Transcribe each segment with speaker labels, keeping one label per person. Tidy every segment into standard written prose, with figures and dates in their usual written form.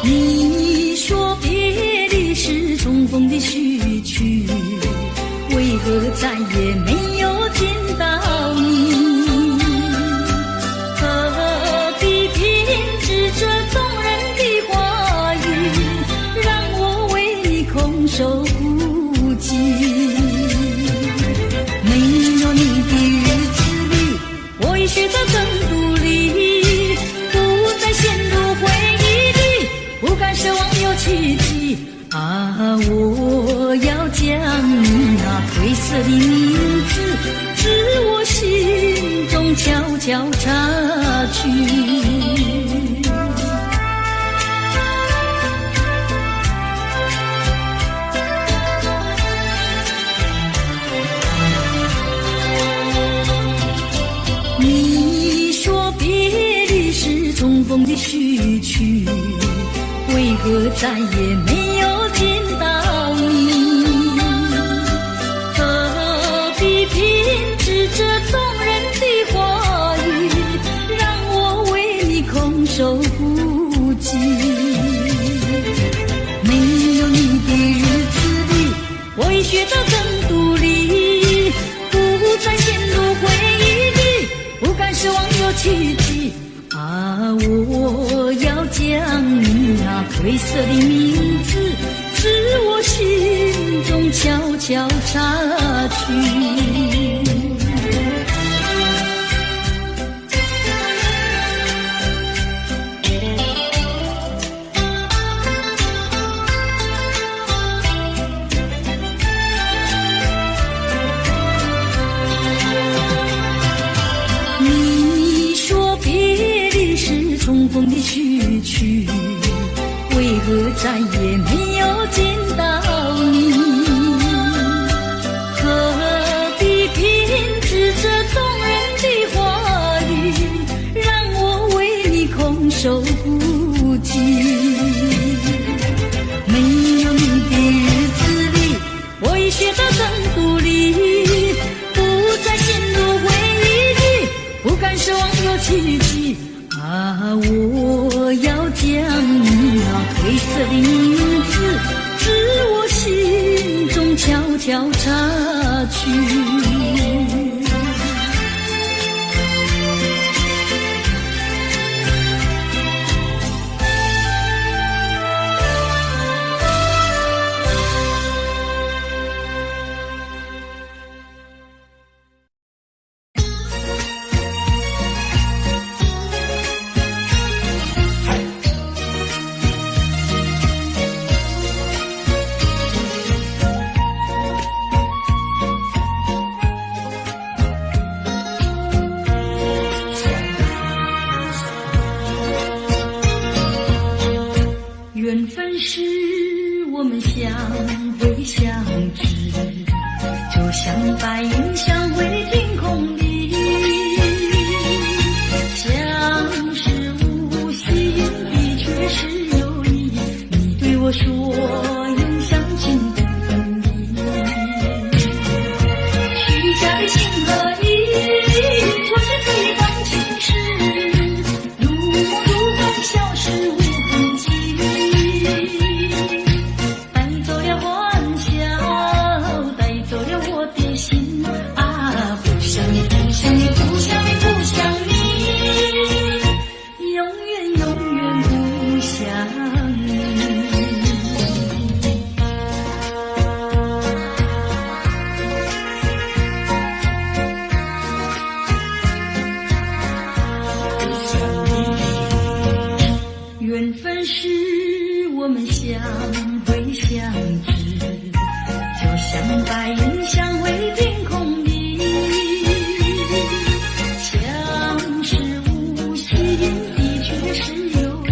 Speaker 1: 你说别离是重逢的序曲，为何再也没有见到你？何必偏执这动人的话语，让我为你空守孤寂？没有你的日子里，我已学得更独立，不再陷入回忆里，不敢奢望有奇迹。啊，我要将你那灰色的名字自我心中悄悄插去。你说别离是重逢的序曲，为何再也没有见到你？何必偏执这动人的话语，让我为你空守孤寂？没有你的日子里，我已学得更独立，不再陷入回忆里，不敢奢望有奇迹。啊，我要将你那灰色的名字自我心中悄悄插去。重逢的序曲，为何再也没有见到你？何必偏执这动人的话语，让我为你空守孤寂？没有你的日子里，我已学得更独立，不再陷入回忆里，不敢奢望有奇迹。啊，我要将你那灰色的名字自我心中悄悄插去。缘分是我们相会相知，就像白云相会天空里，相识无心的却是有意。你对我说永相情不分离，虚假的情和意错是对方情事，如梦如幻消失无痕迹。缘分是我们相会相知，就像白云相会天空里，相识无心的却是有意。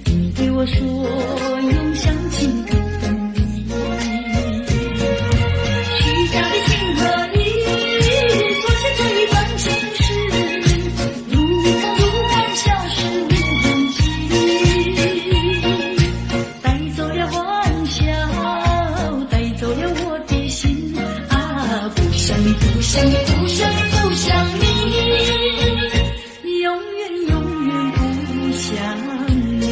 Speaker 1: 你对我说永相情不分离，虚假的情和意错是这一段情事，如梦如幻消失无痕迹。不想你，不想你，不想你，永远永远不想你。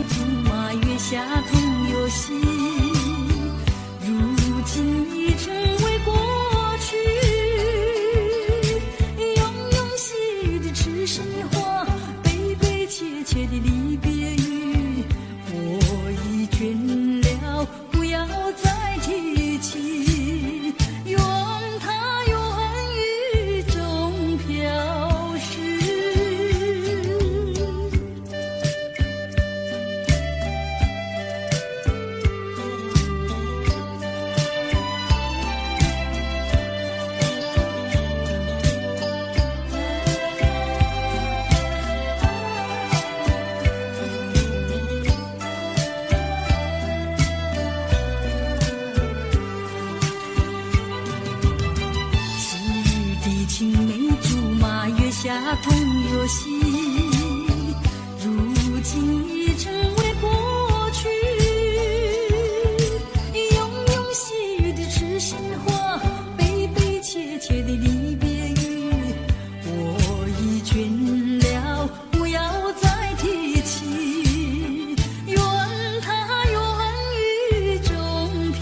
Speaker 1: 竹马月下同游戏，如今已成为过去。永永细雨的痴心话，悲悲切切的离别语，我已倦了，不要再提起，愿它永雨中飘逝。青梅竹马月下同游戏，如今已成为过去。永永细雨的痴心话，悲悲切切的离别语，我已倦了，不要再提起，愿它永雨中飘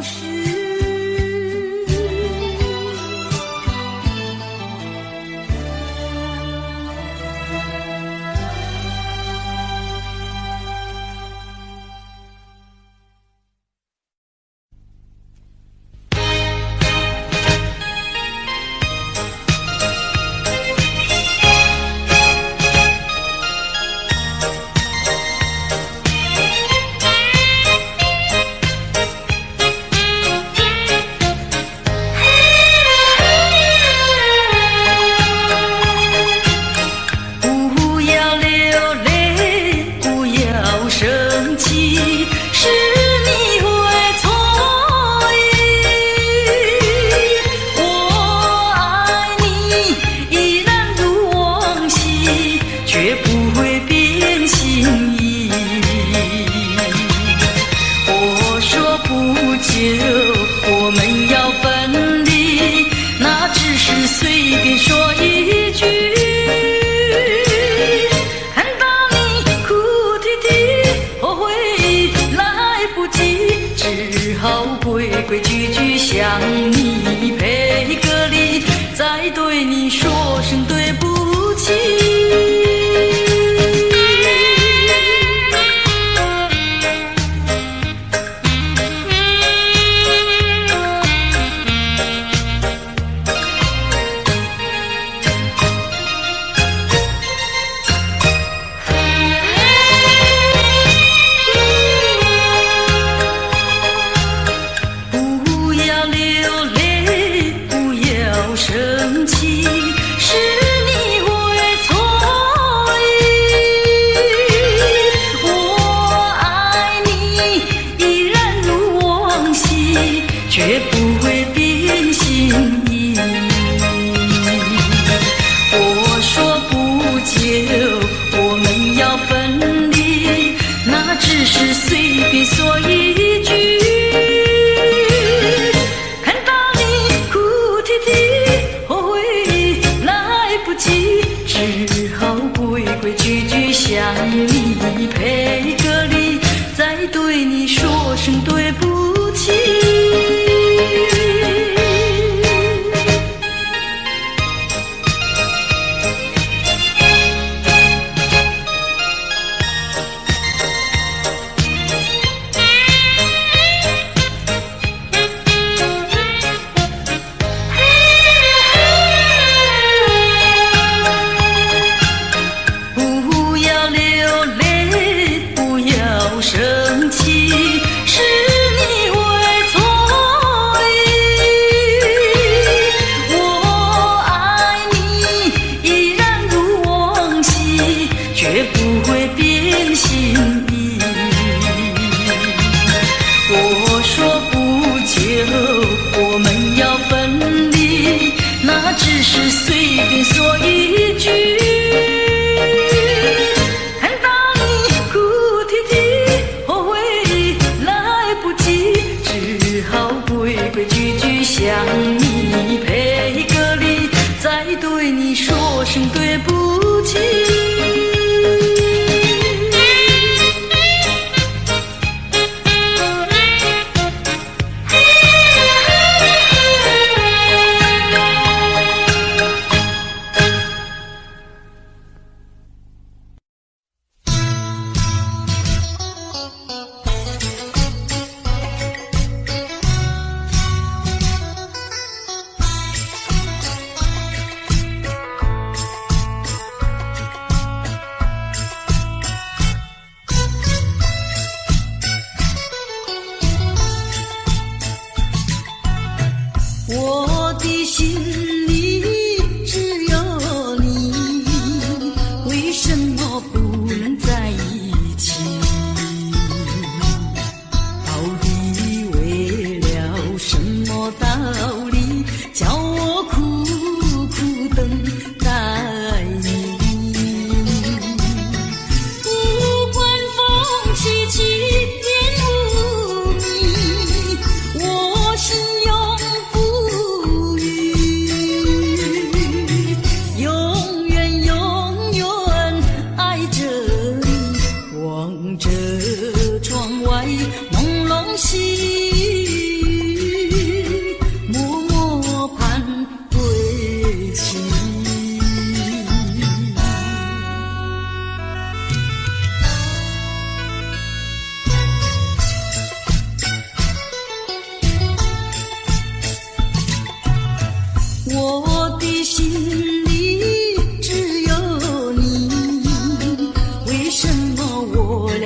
Speaker 1: 逝。我们要分离，那只是随便说一句。看到你哭啼啼，后悔来不及，只好规规矩矩向你赔个礼，再对你说声对不起。生气是你会错意，我爱你依然如往昔，绝不会变心意。我说不久我们要分离，那只是随便说一句。只好规规矩矩向你赔个礼，再对你说声对不起。生气是你会错意，我爱你依然如往昔，绝不会变心意。我说不久我们要分离，那只是随便说一句。规规矩矩向你赔个礼，再对你说声对不起。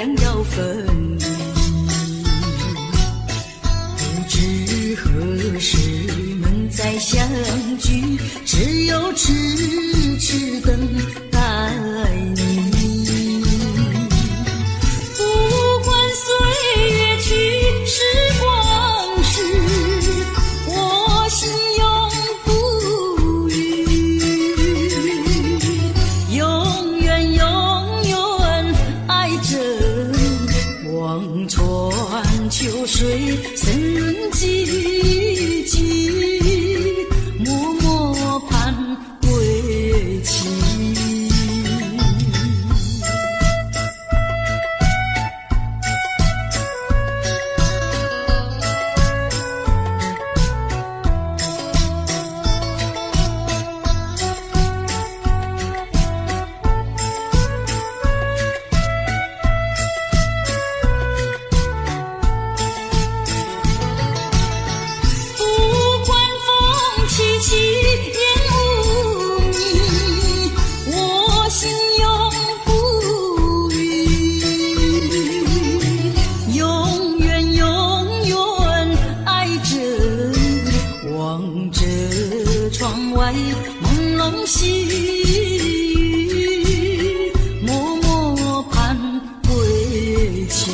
Speaker 1: 两要分离。不知何时能再相聚，只有痴痴等待你。不管岁月去，时光逝，我心永不渝，永远永远爱着你。望穿秋水，深润寂寂，默默盼归期。窗外朦胧细雨，默默盼归期。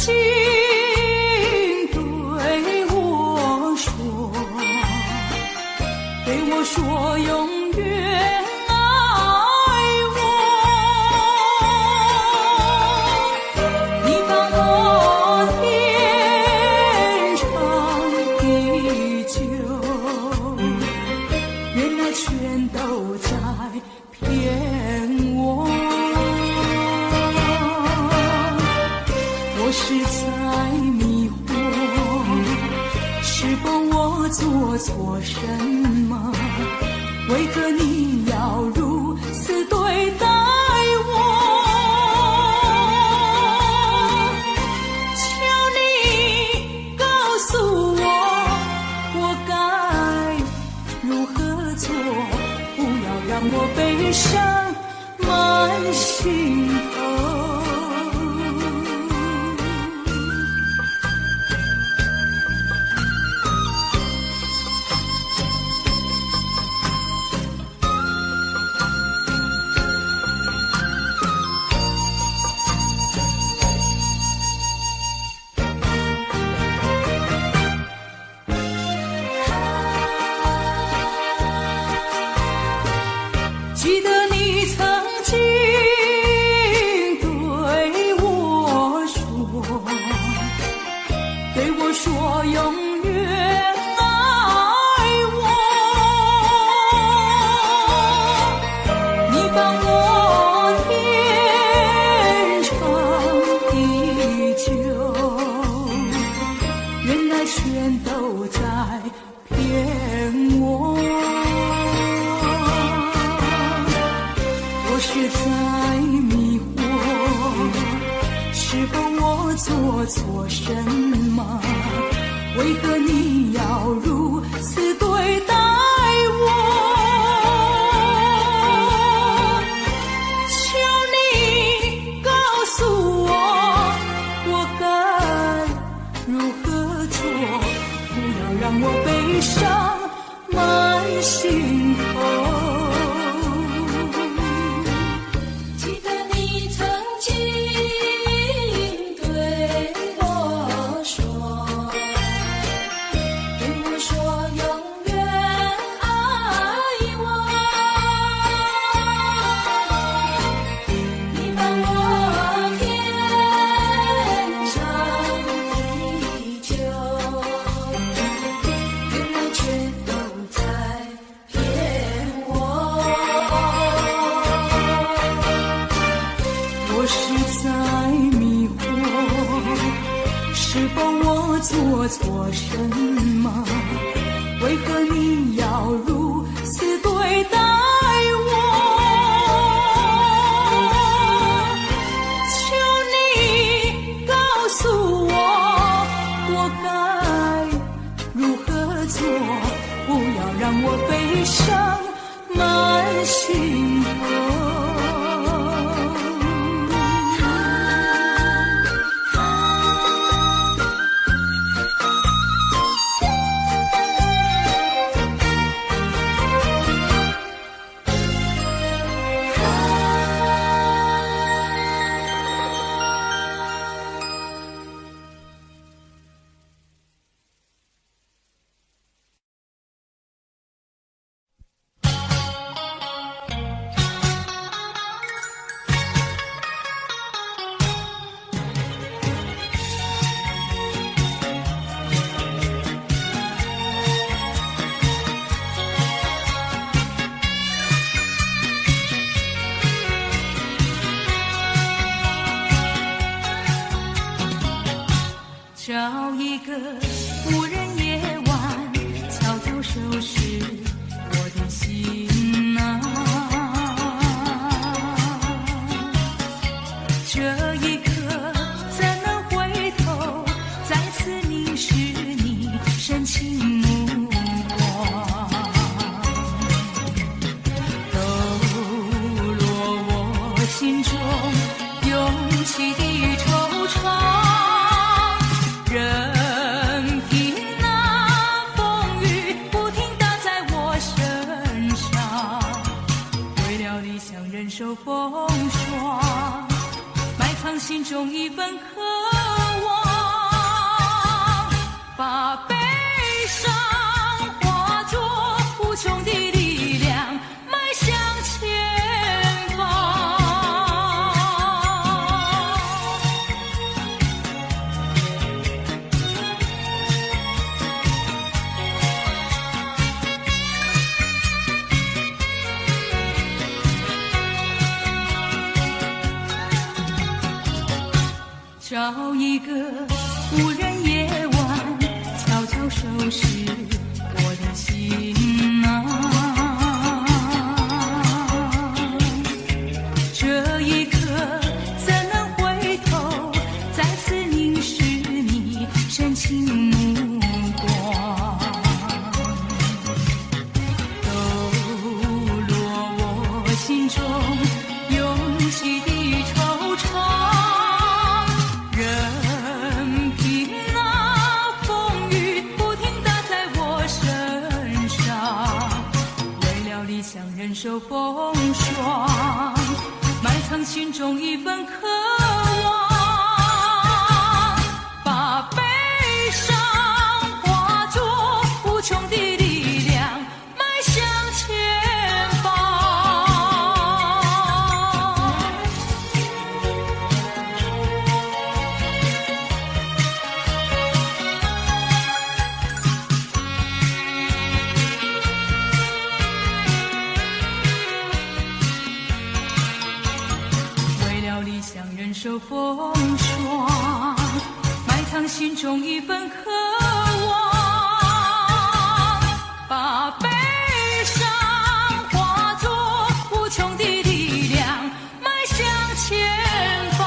Speaker 1: 经对我说，对我说永远爱我，你把我天长地久，原来全都在骗我。我是在迷惑，是否我做错什么？为何你要如此对待我？求你告诉我，我该如何做？不要让我悲伤满心头。记得你曾经对我说，对我说永远爱我，你把我天长地久，原来全都在骗我。我是在迷惑，是否我做错什么？为何你要如此对待我？求你告诉我，我该如何做？不要让我悲伤满心头。我是在迷惑，是否我做错什么？为何你要如此对待我？求你告诉我，我该如何做？不要让我悲伤满心头。找一个无人夜晚，悄悄收拾我的心啊。这一刻怎能回头，再次凝视你深情目光，抖落我心中涌起的惆怅。任凭那风雨不停打在我身上，为了理想忍受风霜，埋藏心中一份渴望。把悲伤化作无穷的力量，迈向前方。找一个无人夜晚，悄悄收拾我的心啊，这一刻怎能回头，再次凝视你深情目光，抖落我心中涌起的惆怅。忍受风霜，埋藏心中一份渴望，把悲伤化作无穷的力量，迈向前方。理想忍受风霜，埋藏心中一份渴望，把悲伤化作无穷的力量，迈向前方。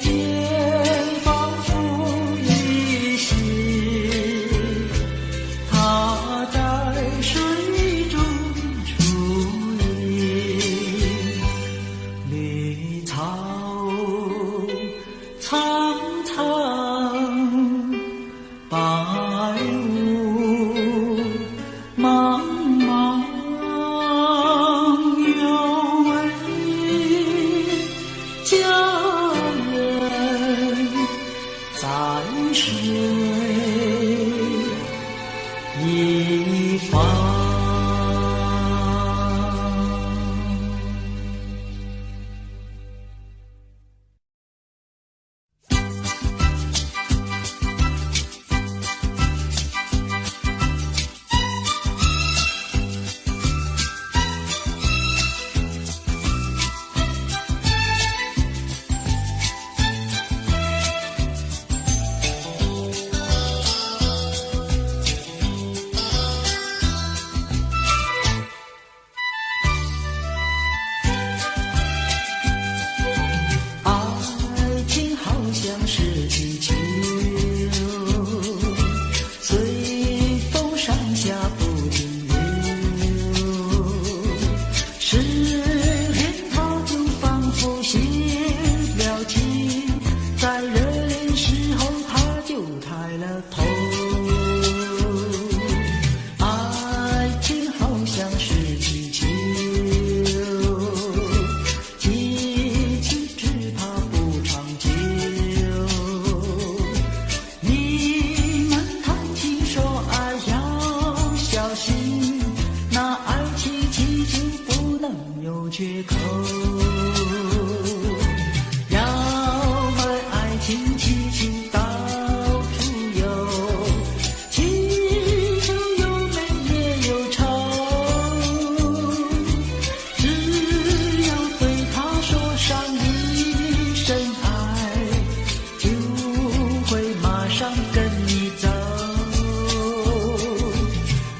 Speaker 2: 间仿佛依稀，它在水中出影，绿草苍苍，白雾茫茫，有位佳人在水一方。缺口，要爱爱情祈求到处有，祈求有美也有愁，只要对他说上一声爱，就会马上跟你走。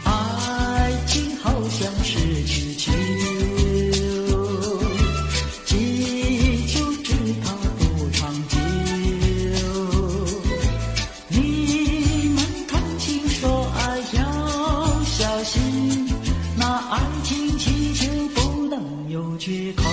Speaker 2: 爱情好像是气球，缺口。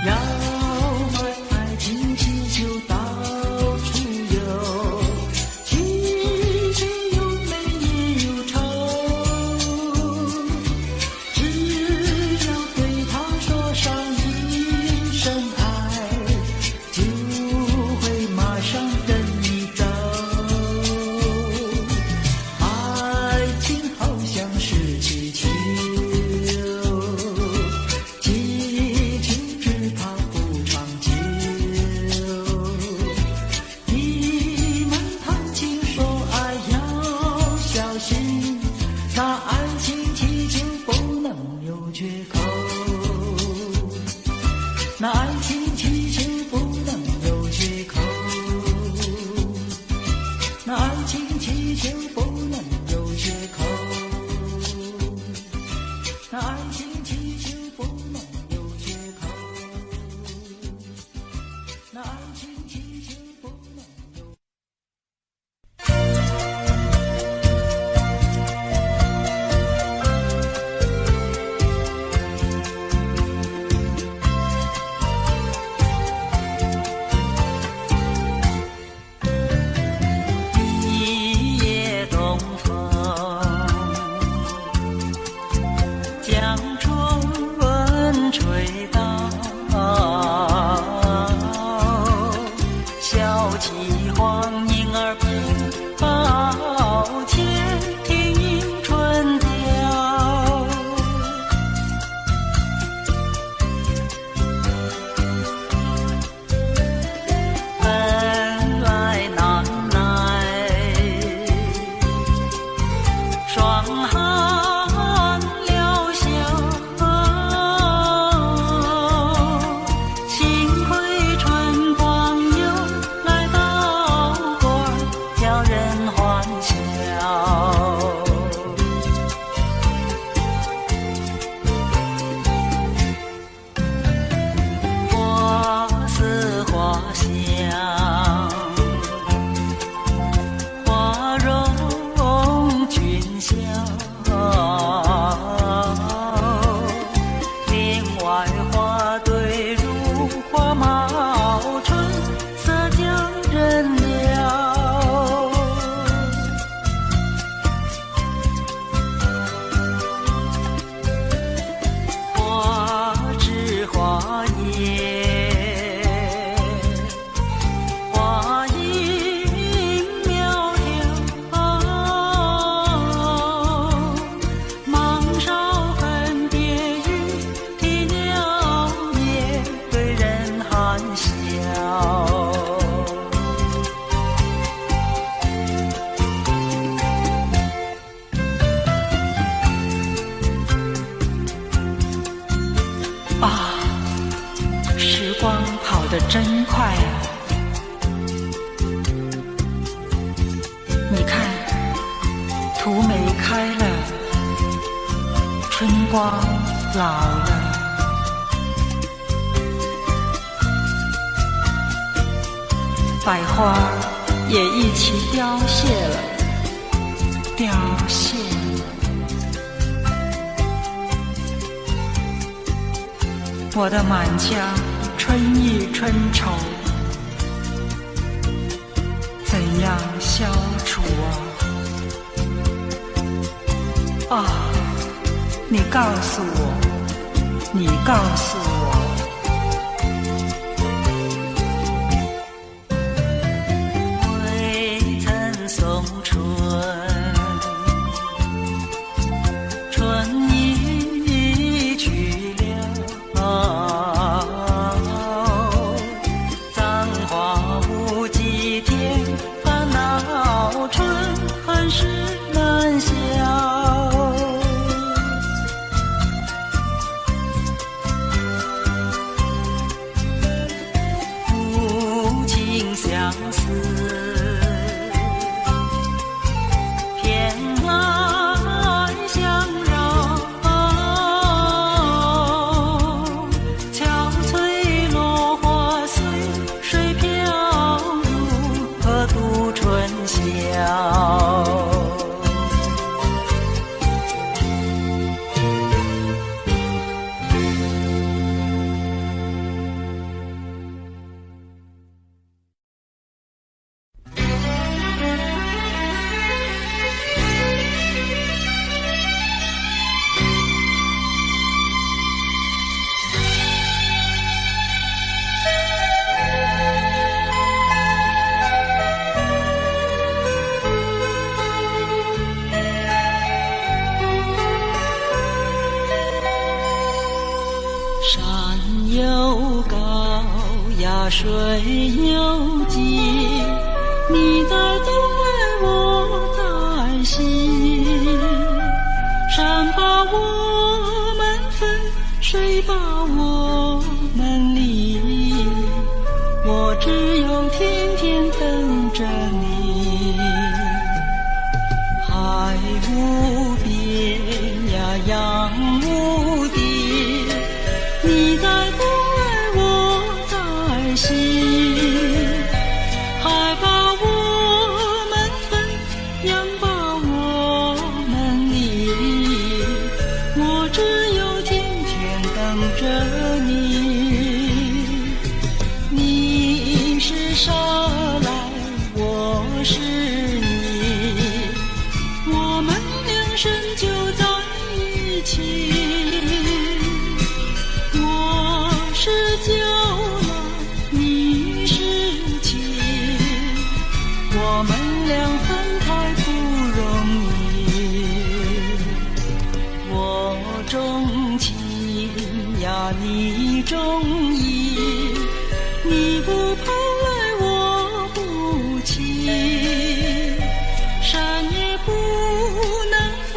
Speaker 2: 要爱爱情祈求到处有，祈求有美也有愁，只要对他说上一声爱，就会马上跟你走。爱情好像是气球，气球只怕不长久。你们谈情说爱要小心，那爱情气球不能有缺口，那爱情气球不能有缺口，那爱情气球不能有缺口，那爱情气球不能有缺口，那爱情气球不能有。一夜东风，江春
Speaker 3: 得真快啊！你看，土梅开了，春光老了，百花也一起凋谢了，凋谢了。我的满腔春意春愁，怎样消除啊？啊，你告诉我，你告诉我。
Speaker 2: 未曾送春，春已去了，簪花无几天，烦恼春恨事难消。无情相思，偏爱相扰，憔悴落花随水飘入，何度春宵？山有高呀，水有急，你在东来我在西，山把我们分，水把我们离，我只有天天等着你。海无边呀，洋无底，你在东来我在西，海把我们分，洋把我们离，我只有天天等着你。你是沙来，我是泥，我们两生就在一起。是酒来，你是情，我们俩分开不容易。我重情呀，你重义，你不跑来我不弃，山也不能分，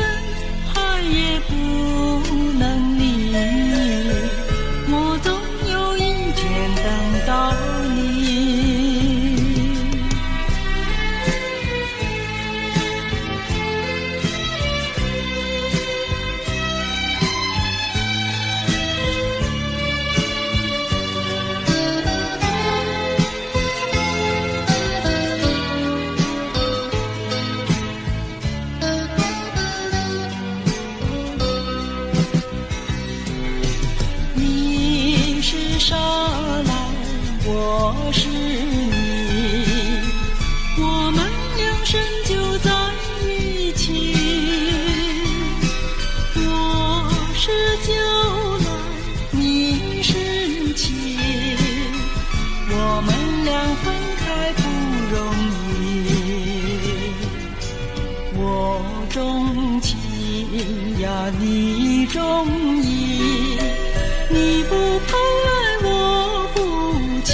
Speaker 2: 海也不能离，我总有一天等到你。你是沙来，我是泥，我们两生就在一起。我是酒来，你是情，我们俩分开不容易。我重情呀，你重义，你不跑来我不弃，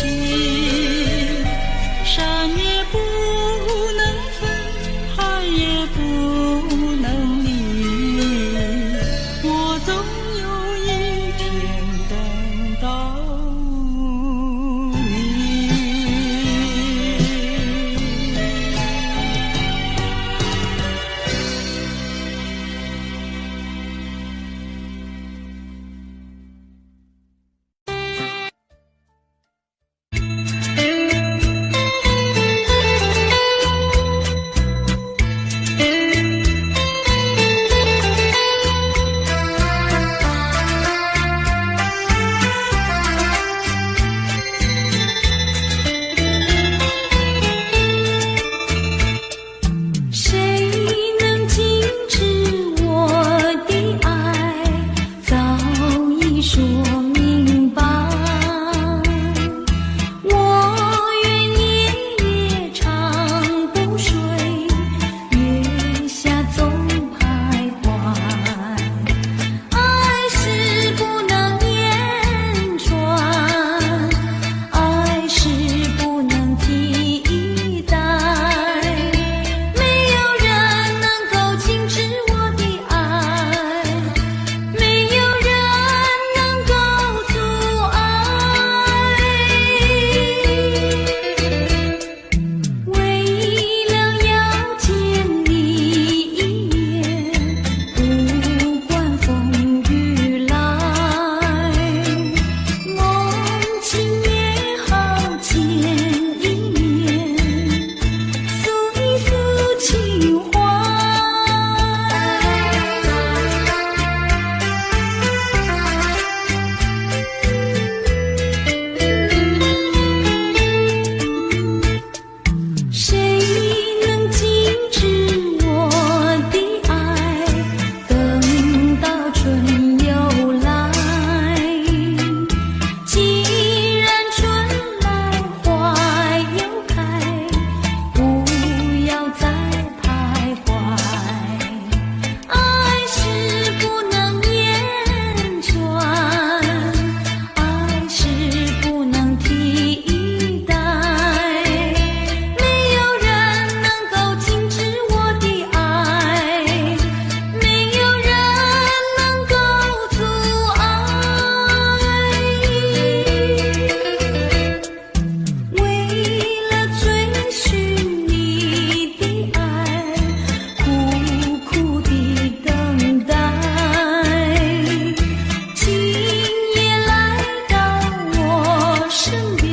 Speaker 2: 山也不能分，海也不能离，我总有一天等到你。
Speaker 1: 说明白。我愿夜夜长不睡，月下总徘徊。爱是不能言传，爱是不能替代。没有人能够禁止我的爱，没有人能够阻碍。为了要见你一面，不管风雨来，梦境也好见一面，诉一诉情怀。谁能禁止我的爱？等到春又来，既然春来花又开，不要再徘徊。爱是不能言传，爱是不能替代。没有人能够禁止我的爱，没有人能够阻碍。为了追寻你的爱，苦苦地等待，今夜来到我身边，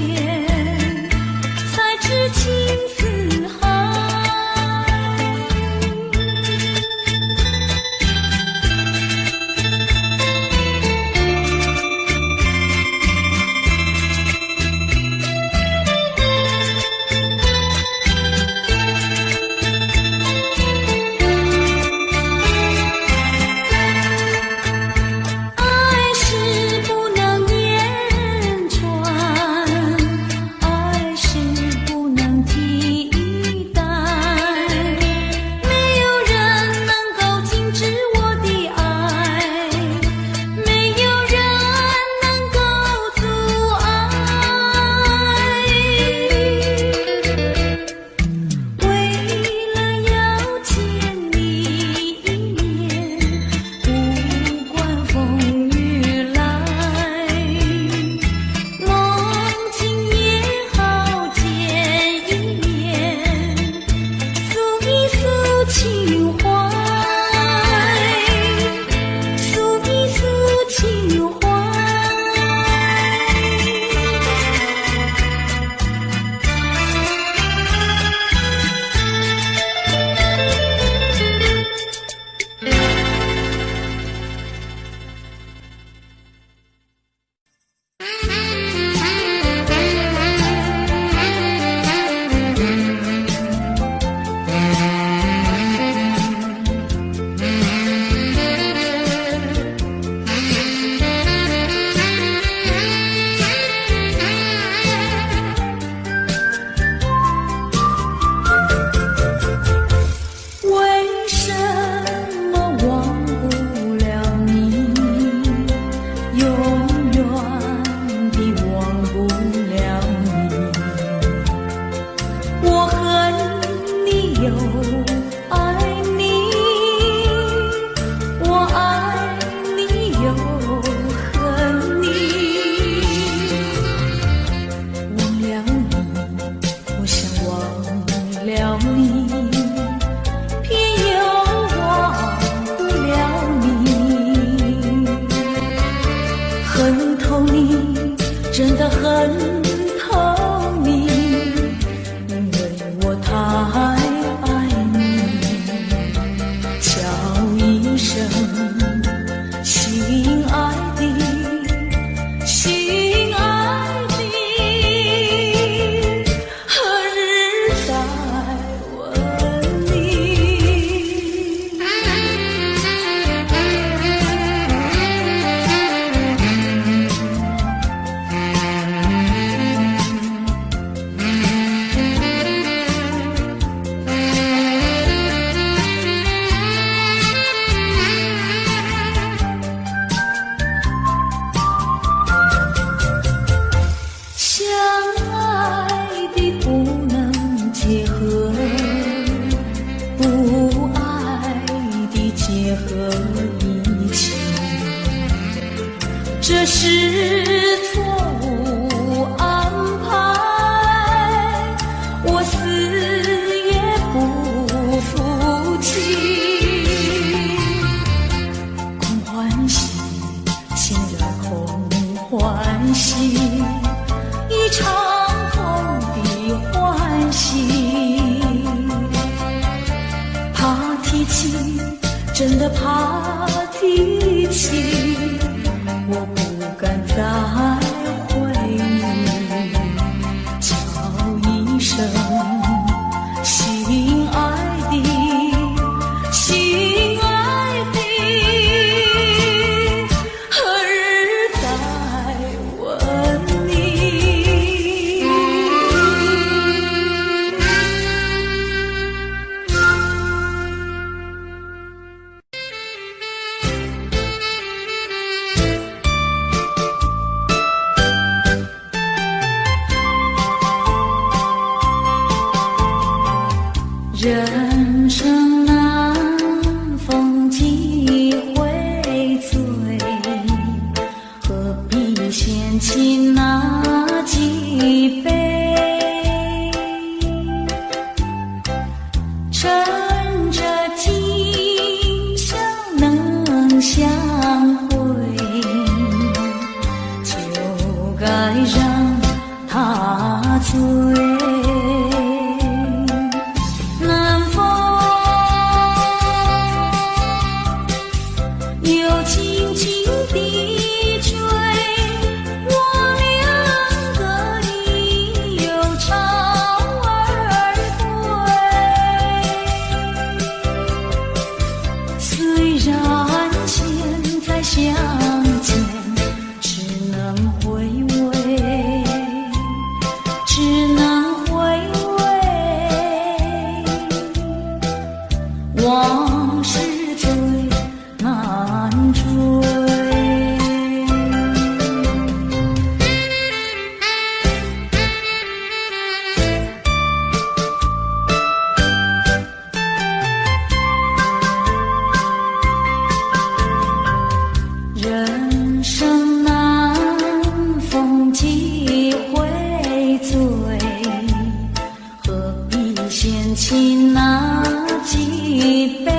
Speaker 1: 才知情似海。爱是不能言传，爱是不能替代。没有人能够禁止我的爱，没有人能够阻碍。为了要见你一面，不管风雨来，梦境也好见一面，诉一诉情怀，诉一诉情怀。为什么忘不了你，永远地忘不了你？我恨你又爱你，我爱你又恨你。忘了你，我想忘了你，偏又忘不了你。恨透你，真的恨透你，因为我太爱你。叫一声亲爱的，亲爱的，何日再问你？这是错误安排，我死也不服气。空欢喜，情人空欢喜，一场空的欢喜。怕提起，真的怕提起，我不敢再回忆，叫一声心爱的，心爱的，何日再问你？人生难逢几回醉，何必嫌弃那几杯？趁着今宵能相会，就该让他醉。又轻轻地追，我两个已有巢儿归。虽然现在相见只能回味，只能回味，往事最难追。人生难逢几回醉，何必嫌弃那几杯？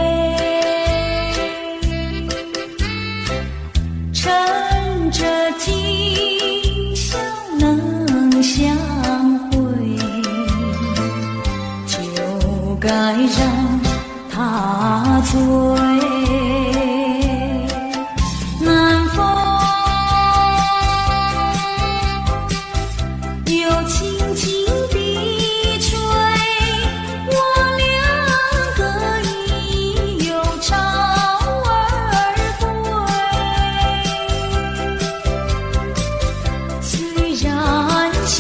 Speaker 1: 趁着今宵能相会，就该让他醉。南风又轻轻地吹，我两个已有巢儿归。虽然现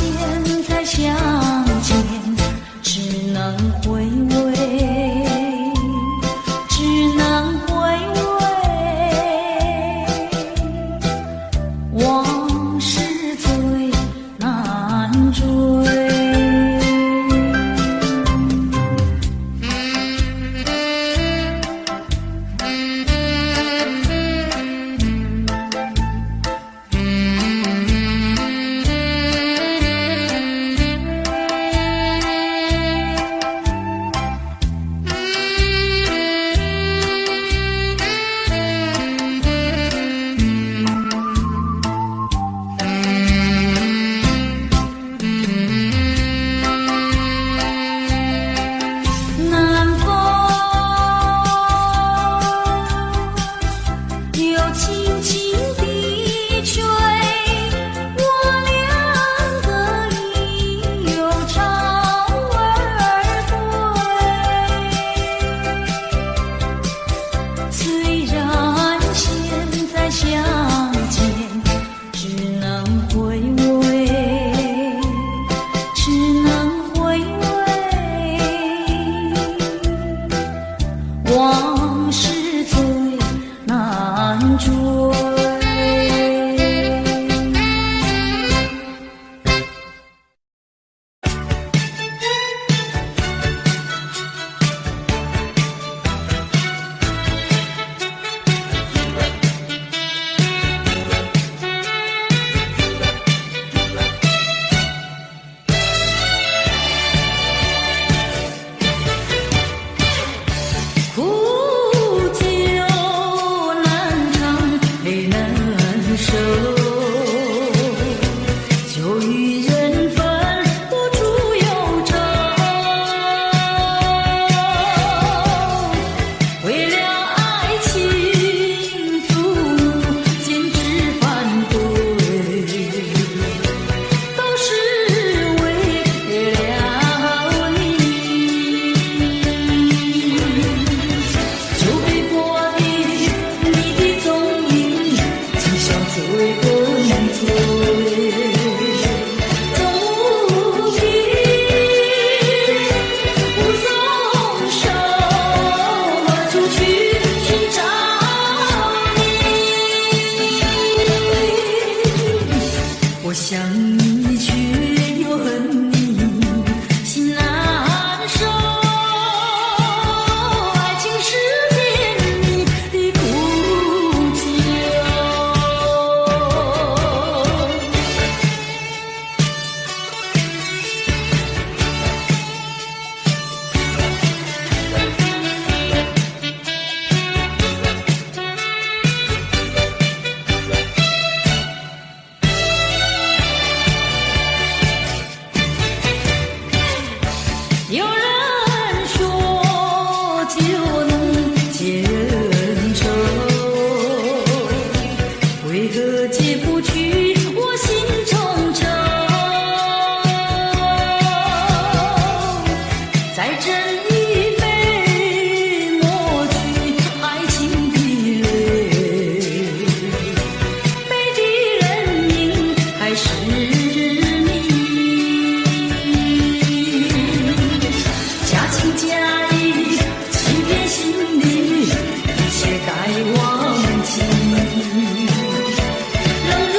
Speaker 1: 在相见只能回味，只能手，就与人分不出忧愁。为了爱情，父母坚持反对，都是为了你。就被迫的你的踪影，今宵只为跟随。总无凭无松手，何处去寻找你？我想你却又恨你，心难受。爱情是甜蜜的苦酒。有人说就能解恩仇，为何解不去我心中愁？再斟一杯，抹去爱情的泪，杯的人影还是你。假情假意，欺骗心理，一切该忘记。冷如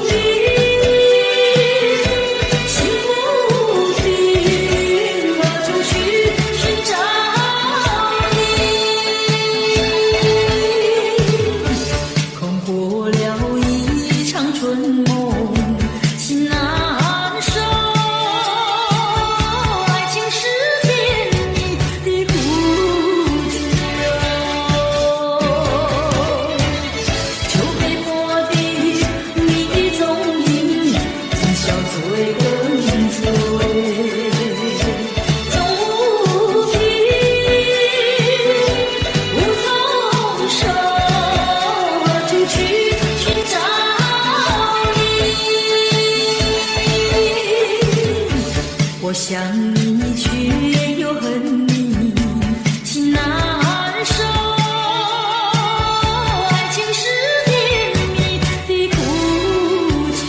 Speaker 1: 冰，心不定，何处去寻找你？空过了一场春梦，心难受。爱情是甜蜜的苦酒，就被迫的你的踪影，今宵只为跟随。总无凭无从手，何处去寻找你？我想你却又恨你，心难受。爱情是甜蜜的苦酒。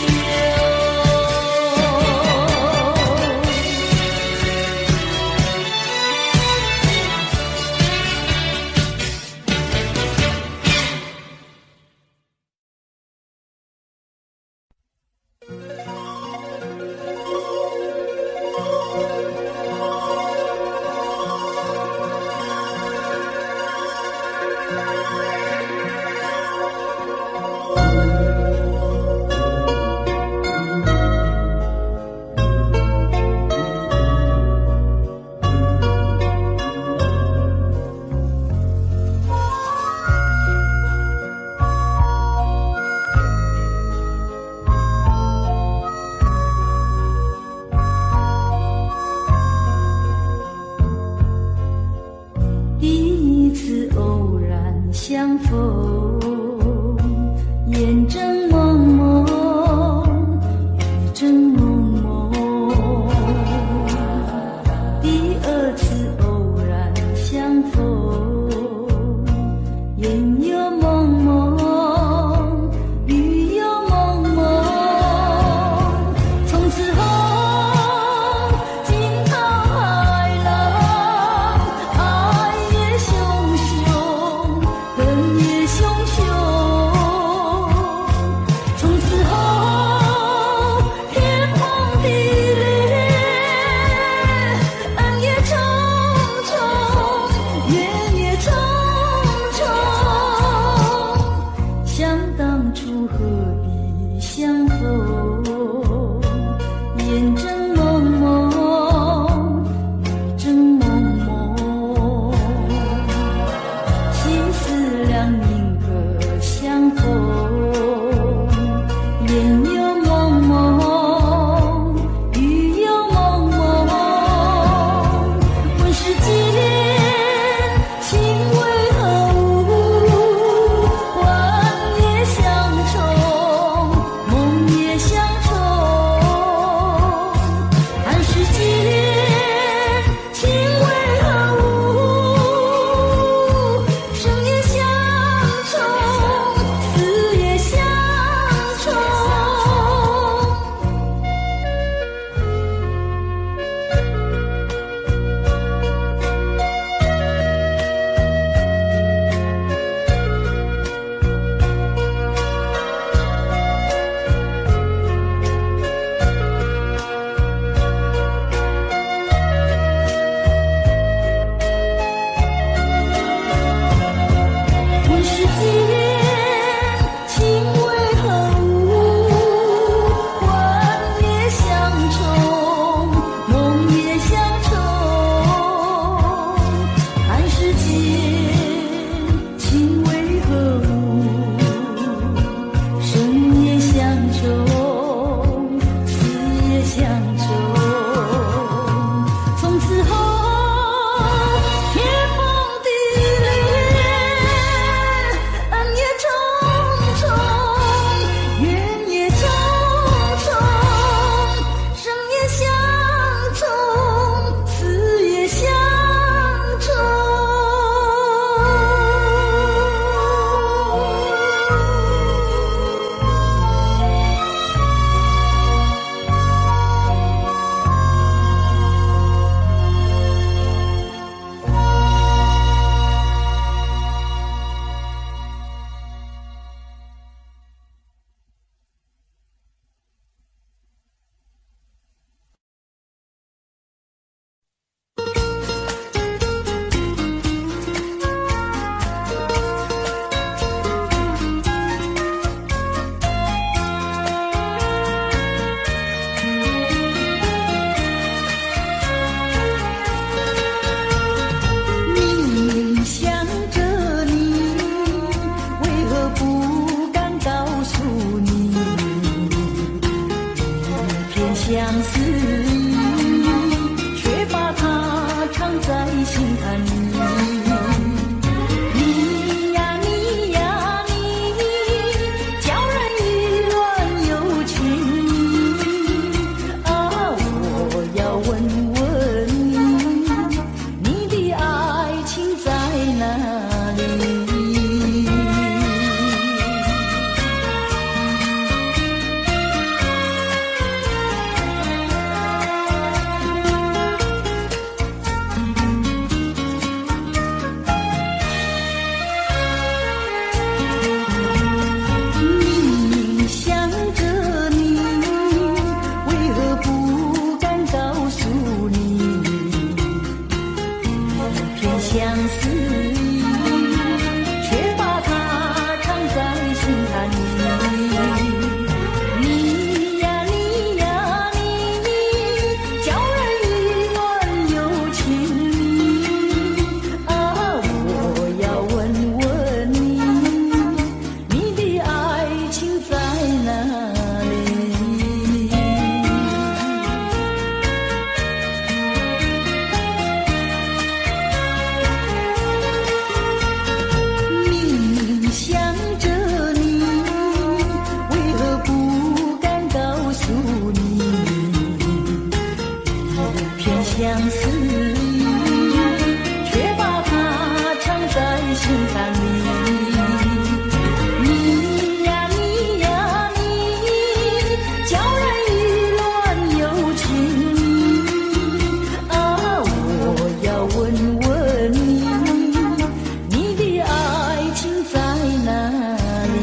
Speaker 1: 第一次偶然相逢，眼睁蒙蒙，雨正蒙蒙。第二次偶然相逢，眼又蒙蒙，雨又蒙蒙。从此后，惊涛骇浪，爱也汹汹，恨也汹汹。相思，却把它藏在心坎里。你呀你呀你，叫人意乱又情啊！我要问问你，你的爱情在哪里？相思，却把它藏在心坎里。你呀你呀你，叫人意乱又情啊！我要问问你，你的爱情在哪里？相思，却把它藏在心坎里。你呀你呀你，叫人意乱又情啊！我要问问你，你的爱情在哪里？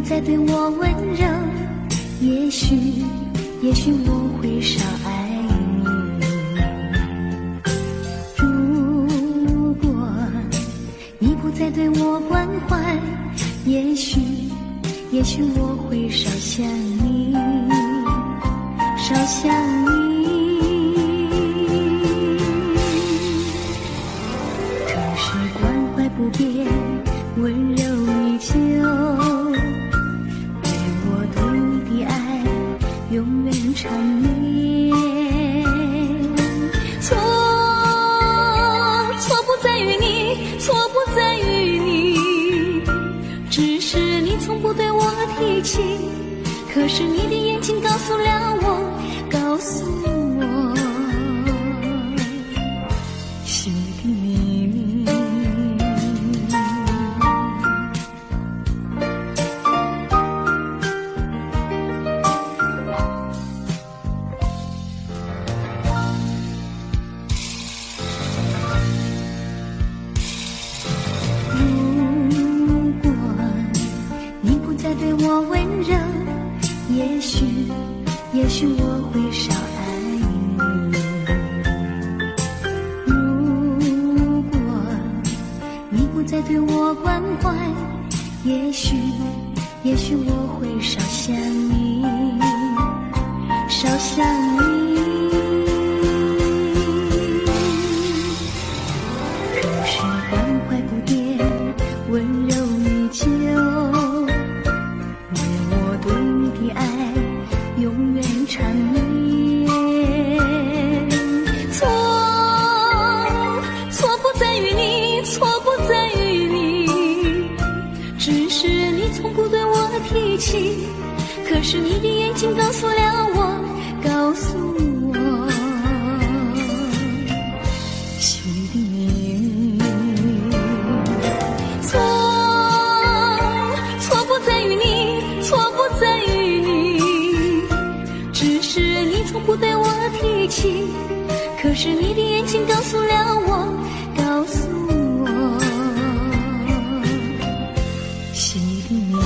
Speaker 1: 再对我温柔，也许我会少爱你。如果你不再对我关怀，也许我会少想你，少想你。可是关怀不变，温柔依旧，对我对你的爱永远缠绵。错不在于你，错不在于你，只是你从不对我提起。可是你的眼睛告诉了我，告诉我心里的秘密。如果你不再对我温柔，也许我会少爱你。如果你不再对我关怀，也许我会少想你，少想你。可是关怀不变，温柔依旧，为我对你的爱永远缠绵。错不在于你，错不在于你，只是你从不对我提起。可是你的眼睛告诉了我，告诉我心里的秘密。错不在于你，错不在于你，只是你从不对我提起。可是你的眼睛告诉了我，告诉我心里的秘密。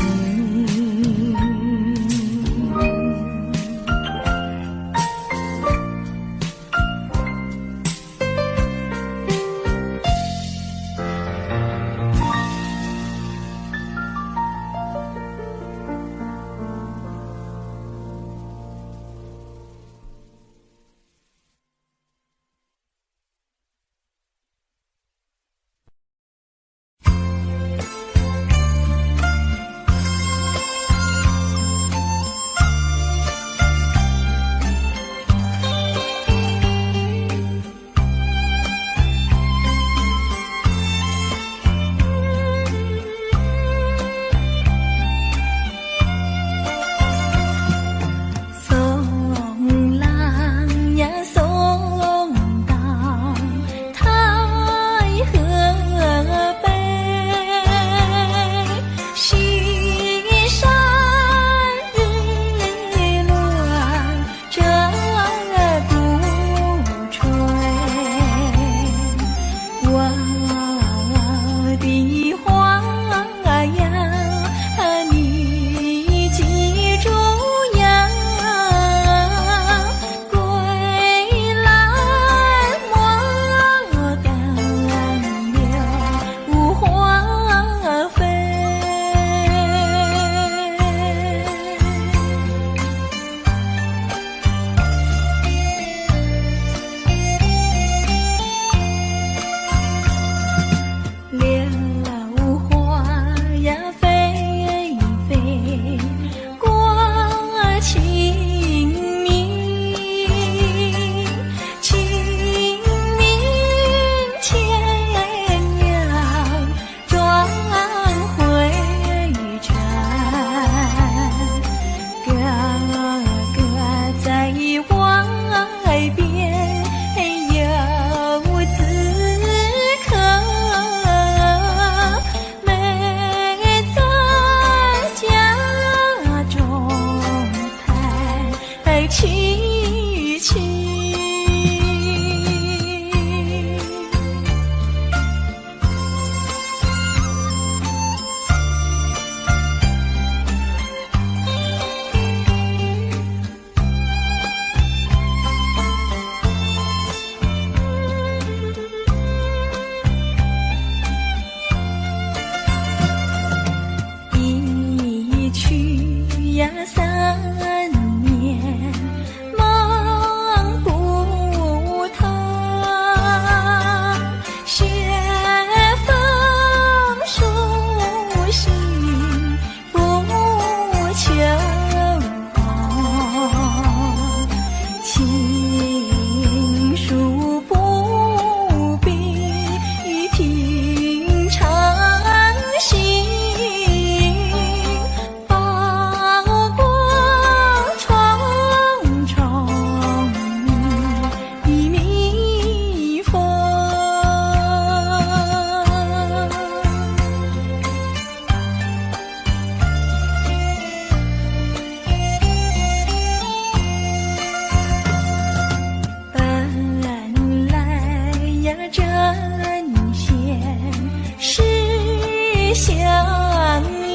Speaker 1: 相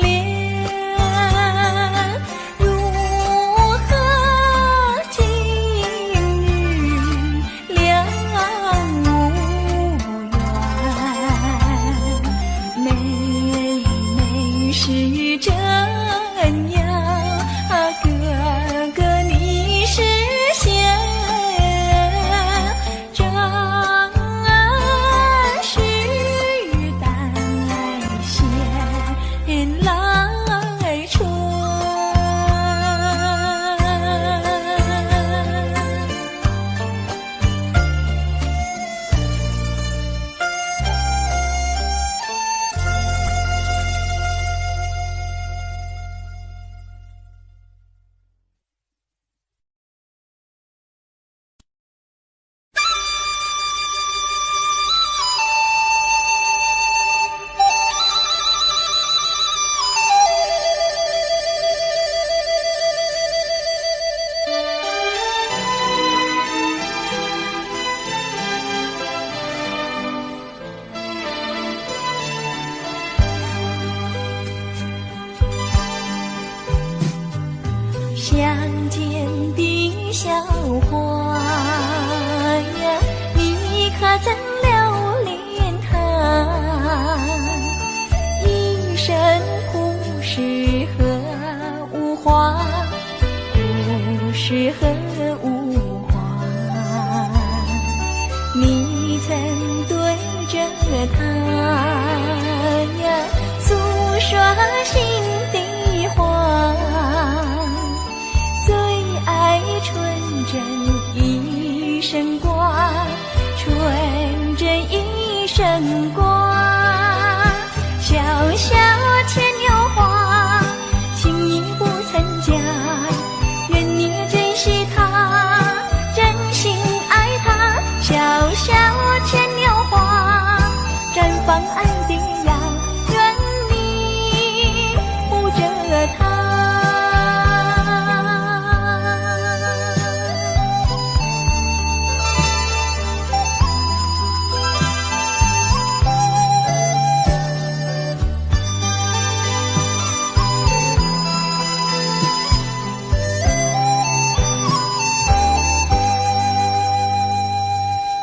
Speaker 1: 恋，如何今日两无缘？妹妹是这样，哥哥你是仙，正是待闲来春。相见的小花呀，你可曾留恋它？一生不适合无花，不适合无花。你曾对着它呀诉说心底话，纯真一生挂，纯真一生挂。小小牵牛花，情意不曾假，愿你珍惜它，真心爱它。小小牵牛花，绽放爱的芽，愿你护着它。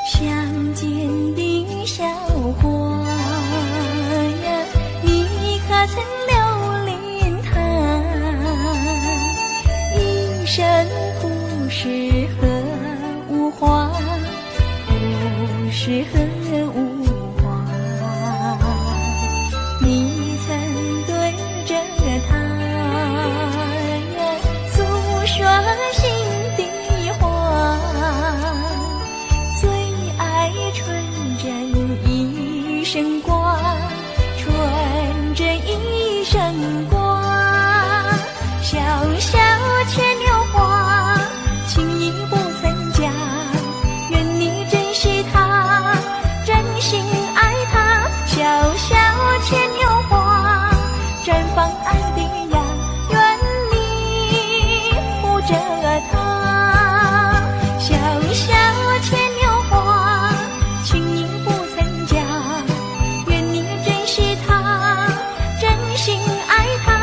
Speaker 1: 相见的小花呀，你可曾留恋它？一生不适合无花，不适合无花。你曾对着它呀诉说心底话，纯真一生挂，纯真一生挂。小小牵牛花，情意不曾假，愿你珍惜它，真心爱它。小小牵牛花，绽放爱的芽，愿你护着它。小小牵牛花，情意不曾假，愿你珍惜它，真心爱它。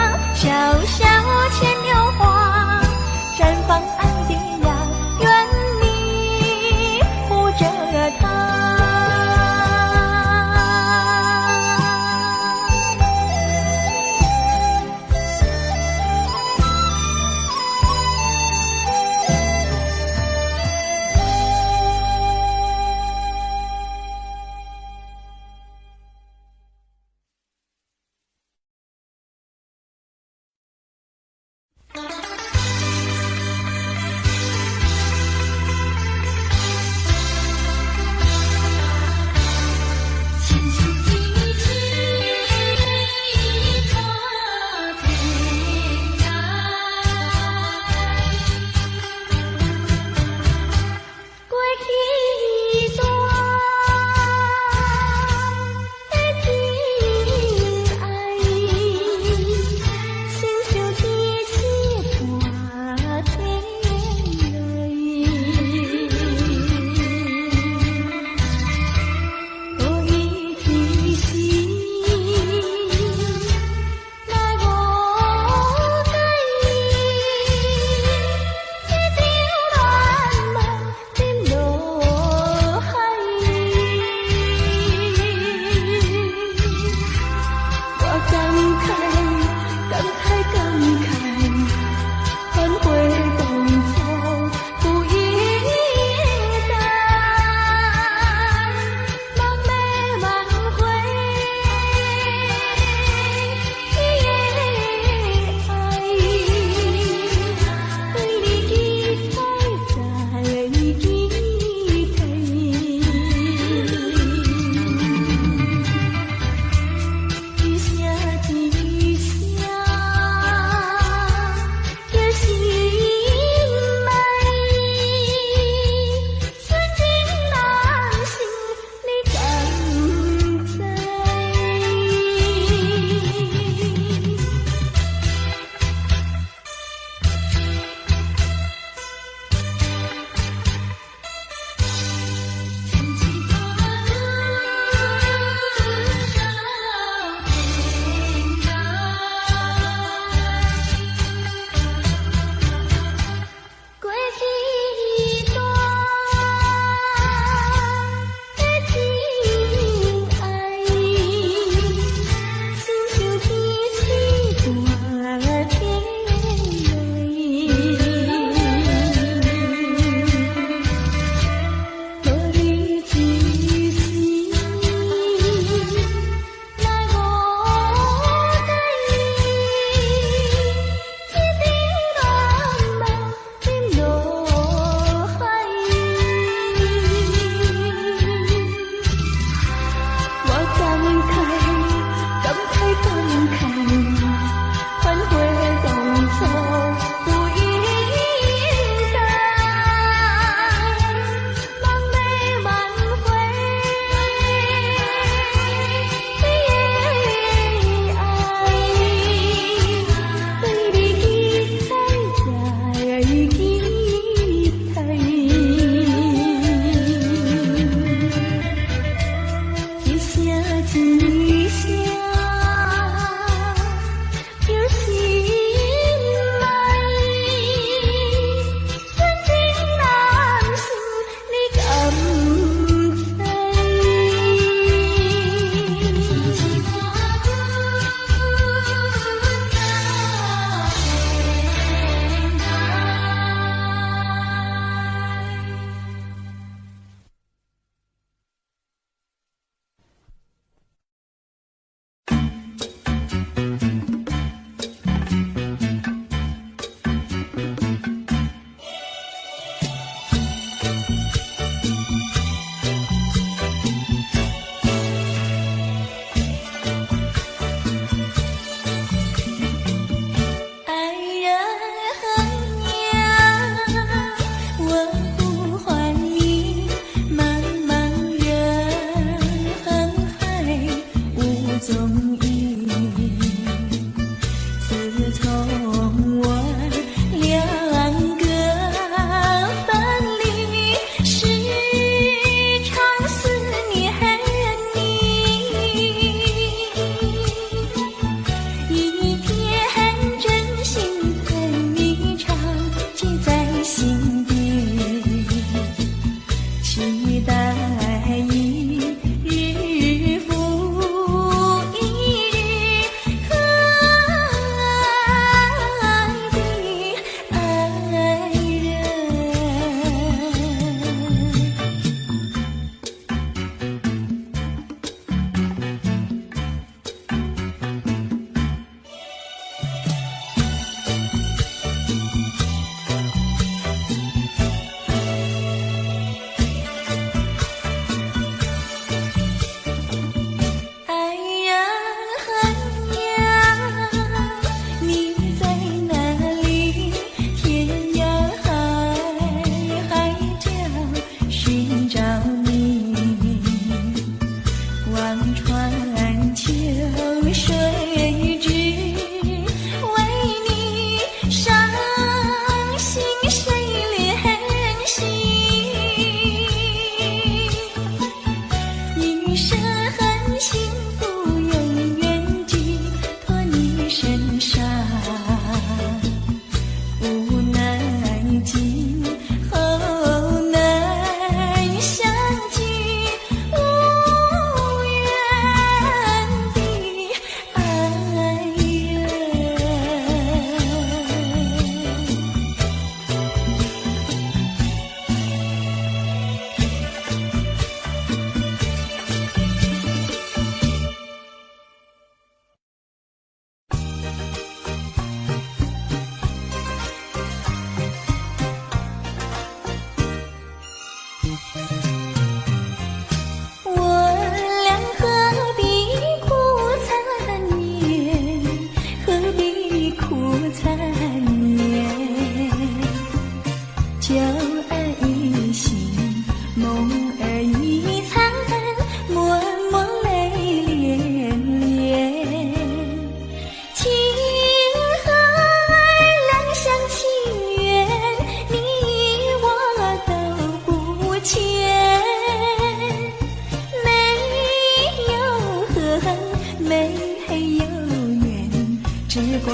Speaker 1: 只怪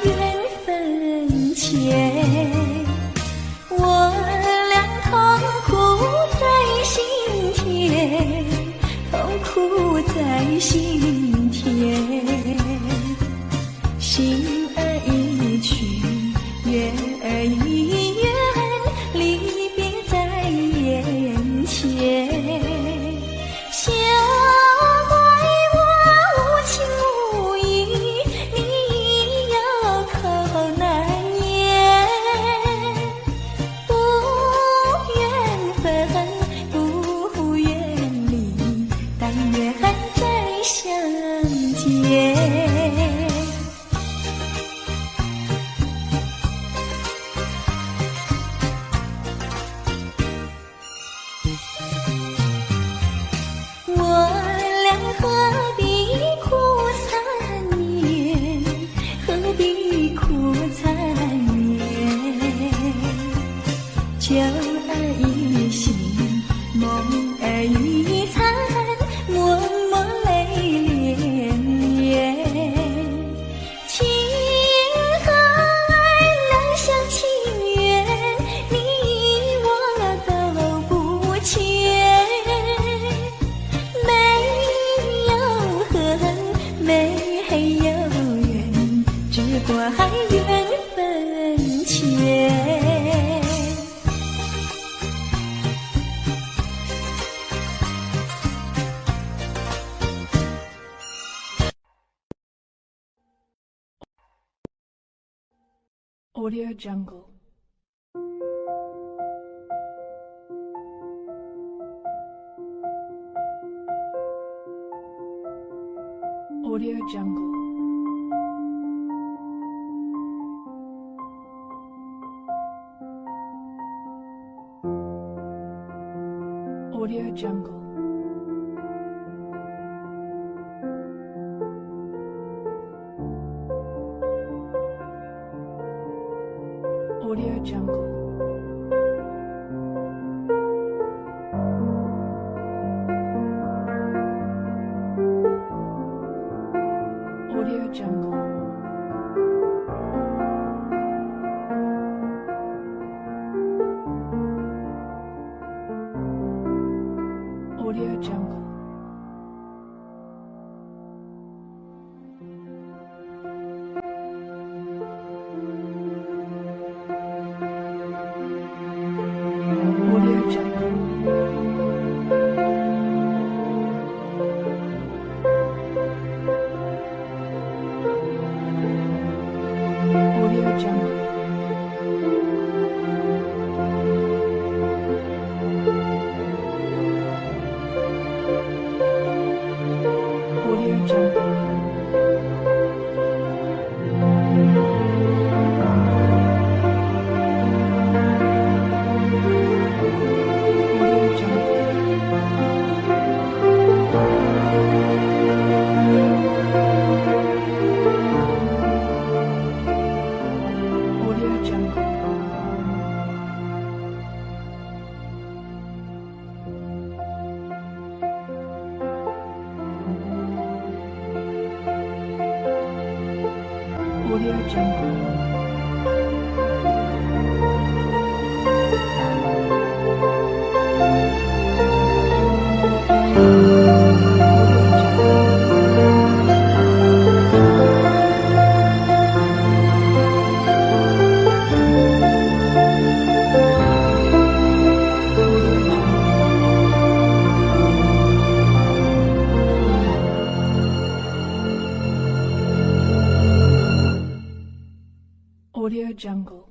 Speaker 1: 缘分浅。我俩痛苦在心田，痛苦在心田，心儿一去，月儿一圆，离别在眼前。小怪我无情无义，你有口难言。不缘分，不缘离，但愿再相见。何必苦缠绵，何必苦缠绵？酒儿一醒，梦儿一残，默默泪连连。情和爱两厢情愿，你我都不欠。没有缘，只怪缘分浅。
Speaker 3: Audio Jungle. Audio Jungle. Audio Jungle. Audio Jungle. Audio Jungle. Audio Jungle. Audio Jungle. Audio Jungle. Audio Jungle. Audio Jungle. Audio Jungle. Audio Jungle. Audio Jungle.